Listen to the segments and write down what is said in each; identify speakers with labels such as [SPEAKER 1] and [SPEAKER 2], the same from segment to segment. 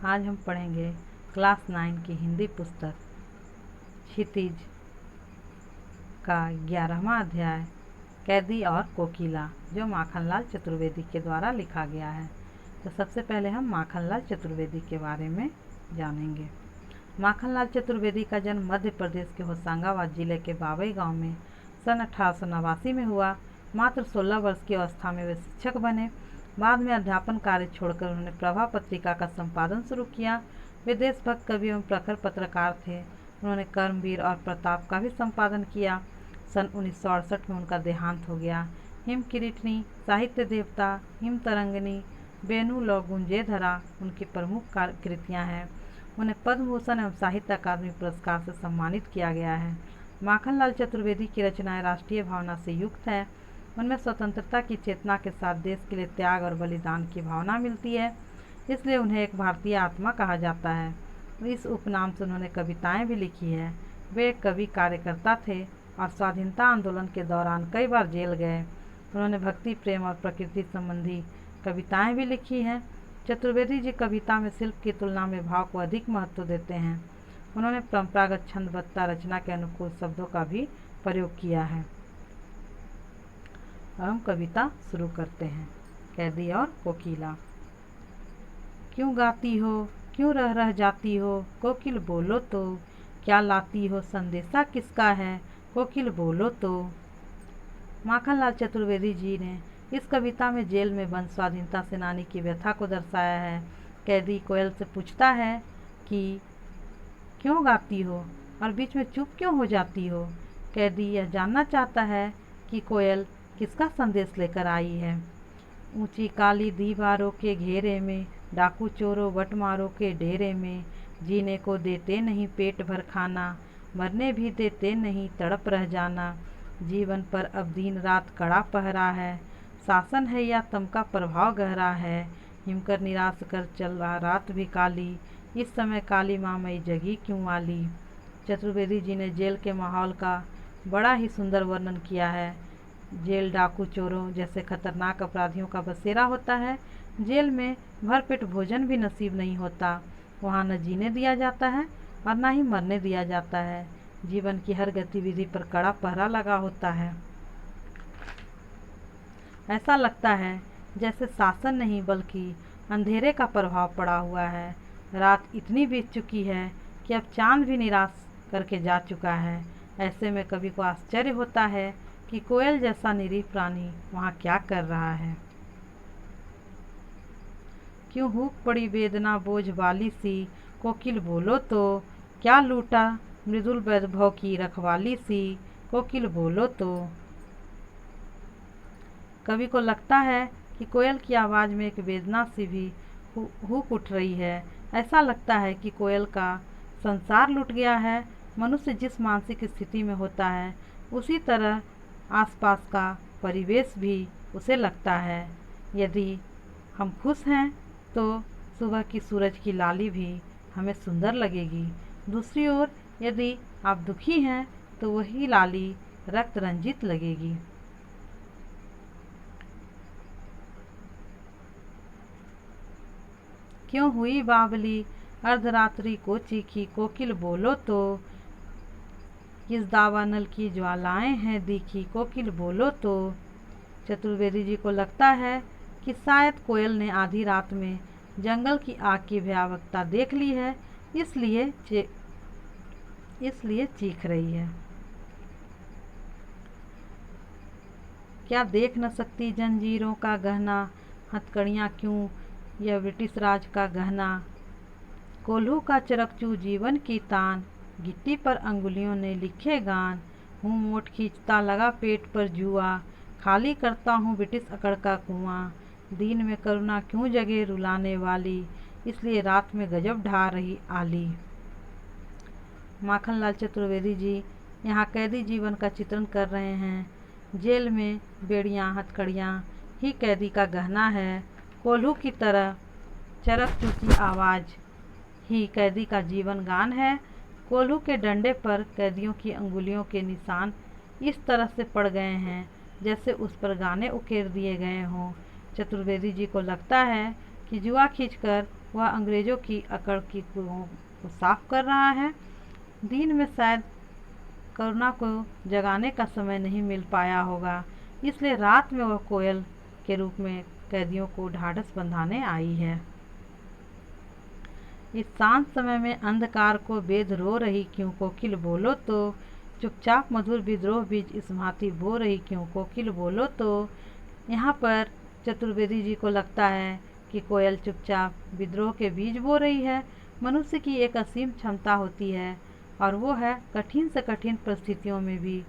[SPEAKER 1] आज हम पढ़ेंगे क्लास 9 की हिंदी पुस्तक क्षितिज का 11वां अध्याय कैदी और कोकिला, जो माखनलाल चतुर्वेदी के द्वारा लिखा गया है। तो सबसे पहले हम माखनलाल चतुर्वेदी के बारे में जानेंगे। माखनलाल चतुर्वेदी का जन्म मध्य प्रदेश के होशंगाबाद जिले के बाबई गांव में सन 1889 में हुआ। मात्र 16 वर्ष की अवस्था में वे शिक्षक बने। बाद में अध्यापन कार्य छोड़कर उन्होंने प्रभा पत्रिका का संपादन शुरू किया। वे देशभक्त कवि एवं प्रखर पत्रकार थे। उन्होंने कर्मवीर और प्रताप का भी संपादन किया। सन 1968 में उनका देहांत हो गया। हिम किरीटनी, साहित्य देवता, हिम तरंगिनी, बेनू लौगुंजे धरा उनकी प्रमुख कृतियाँ हैं। उन्हें पद्म भूषण एवं साहित्य अकादमी पुरस्कार से सम्मानित किया गया है। माखनलाल चतुर्वेदी की रचनाएं राष्ट्रीय भावना से युक्त है। उनमें स्वतंत्रता की चेतना के साथ देश के लिए त्याग और बलिदान की भावना मिलती है, इसलिए उन्हें एक भारतीय आत्मा कहा जाता है। इस उपनाम से उन्होंने कविताएं भी लिखी है। वे एक कवि कार्यकर्ता थे और स्वाधीनता आंदोलन के दौरान कई बार जेल गए। उन्होंने भक्ति, प्रेम और प्रकृति संबंधी कविताएं भी लिखी हैं। चतुर्वेदी जी कविता में शिल्प की तुलना में भाव को अधिक महत्व देते हैं। उन्होंने परंपरागत छंदबद्ध रचना के अनुकूल शब्दों का भी प्रयोग किया है। अब हम कविता शुरू करते हैं। कैदी और कोकिला। क्यों गाती हो, क्यों रह रह जाती हो, कोकिल बोलो तो, क्या लाती हो संदेशा किसका है, कोकिल बोलो तो। माखनलाल चतुर्वेदी जी ने इस कविता में जेल में बंद स्वाधीनता सेनानी की व्यथा को दर्शाया है। कैदी कोयल से पूछता है कि क्यों गाती हो और बीच में चुप क्यों हो जाती हो। कैदी यह जानना चाहता है कि कोयल किसका संदेश लेकर आई है। ऊंची काली दीवारों के घेरे में, डाकू चोरों बटमारों के डेरे में, जीने को देते नहीं पेट भर खाना, मरने भी देते नहीं तड़प रह जाना। जीवन पर अब दिन रात कड़ा पहरा है, शासन है या तम का प्रभाव गहरा है। हिमकर निराश कर चल रहा रात भी काली, इस समय काली माँ मई जगी क्यों वाली। चतुर्वेदी जी ने जेल के माहौल का बड़ा ही सुंदर वर्णन किया है। जेल डाकू चोरों जैसे खतरनाक अपराधियों का बसेरा होता है। जेल में भरपेट भोजन भी नसीब नहीं होता। वहाँ न जीने दिया जाता है और न ही मरने दिया जाता है। जीवन की हर गतिविधि पर कड़ा पहरा लगा होता है। ऐसा लगता है जैसे शासन नहीं बल्कि अंधेरे का प्रभाव पड़ा हुआ है। रात इतनी बीत चुकी है कि अब चांद भी निराश करके जा चुका है। ऐसे में कभी को आश्चर्य होता है कि कोयल जैसा निरीह प्राणी वहाँ क्या कर रहा है। क्यों हुक पड़ी वेदना बोझ वाली सी, कोकिल बोलो तो, क्या लूटा मृदुल वैभव की रखवाली सी, कोकिल बोलो तो। कवि को लगता है कि कोयल की आवाज़ में एक वेदना सी भी हुक उठ रही है। ऐसा लगता है कि कोयल का संसार लुट गया है। मनुष्य जिस मानसिक स्थिति में होता है उसी तरह आसपास का परिवेश भी उसे लगता है। यदि हम खुश हैं तो सुबह की सूरज की लाली भी हमें सुंदर लगेगी। दूसरी ओर यदि आप दुखी हैं तो वही लाली रक्त रंजित लगेगी। क्यों हुई बावली अर्धरात्रि को चीखी, कोकिल बोलो तो, किस दावानल की ज्वालाएं हैं दिखी, कोकिल बोलो तो। चतुर्वेदी जी को लगता है कि शायद कोयल ने आधी रात में जंगल की आग की भयावहता देख ली है, इसलिए चीख रही है। क्या देख न सकती जंजीरों का गहना, हथकड़ियाँ क्यों यह ब्रिटिश राज का गहना। कोल्हू का चरकचू जीवन की तान, गिट्टी पर अंगुलियों ने लिखे गान। हूँ मोट खींचता लगा पेट पर जुआ, खाली करता हूँ ब्रिटिश अकड़ का कुआं। दिन में करुणा क्यों जगे रुलाने वाली, इसलिए रात में गजब ढा रही आली। माखनलाल चतुर्वेदी जी यहाँ कैदी जीवन का चित्रण कर रहे हैं। जेल में बेड़ियाँ हथकड़ियाँ ही कैदी का गहना है। कोल्हू की तरह चरकचू की आवाज़ ही कैदी का जीवन गान है। कोल्हू के डंडे पर कैदियों की अंगुलियों के निशान इस तरह से पड़ गए हैं जैसे उस पर गाने उकेर दिए गए हों। चतुर्वेदी जी को लगता है कि जुआ खींचकर वह अंग्रेज़ों की अकड़ की कुओं को साफ कर रहा है। दिन में शायद करुणा को जगाने का समय नहीं मिल पाया होगा, इसलिए रात में वह कोयल के रूप में कैदियों को ढाढ़स बंधाने आई है। इस शांत समय में अंधकार को बेद रो रही क्यों कोकिल बोलो तो, चुपचाप मधुर विद्रोह बीज इस भांति बो रही क्यों कोकिल बोलो तो। यहाँ पर चतुर्वेदी जी को लगता है कि कोयल चुपचाप विद्रोह के बीज बो रही है। मनुष्य की एक असीम क्षमता होती है और वो है कठिन से कठिन परिस्थितियों में भी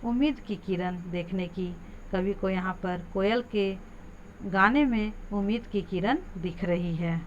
[SPEAKER 1] उम्मीद की किरण देखने की। कवि को यहाँ पर कोयल के गाने में उम्मीद की किरण दिख रही है।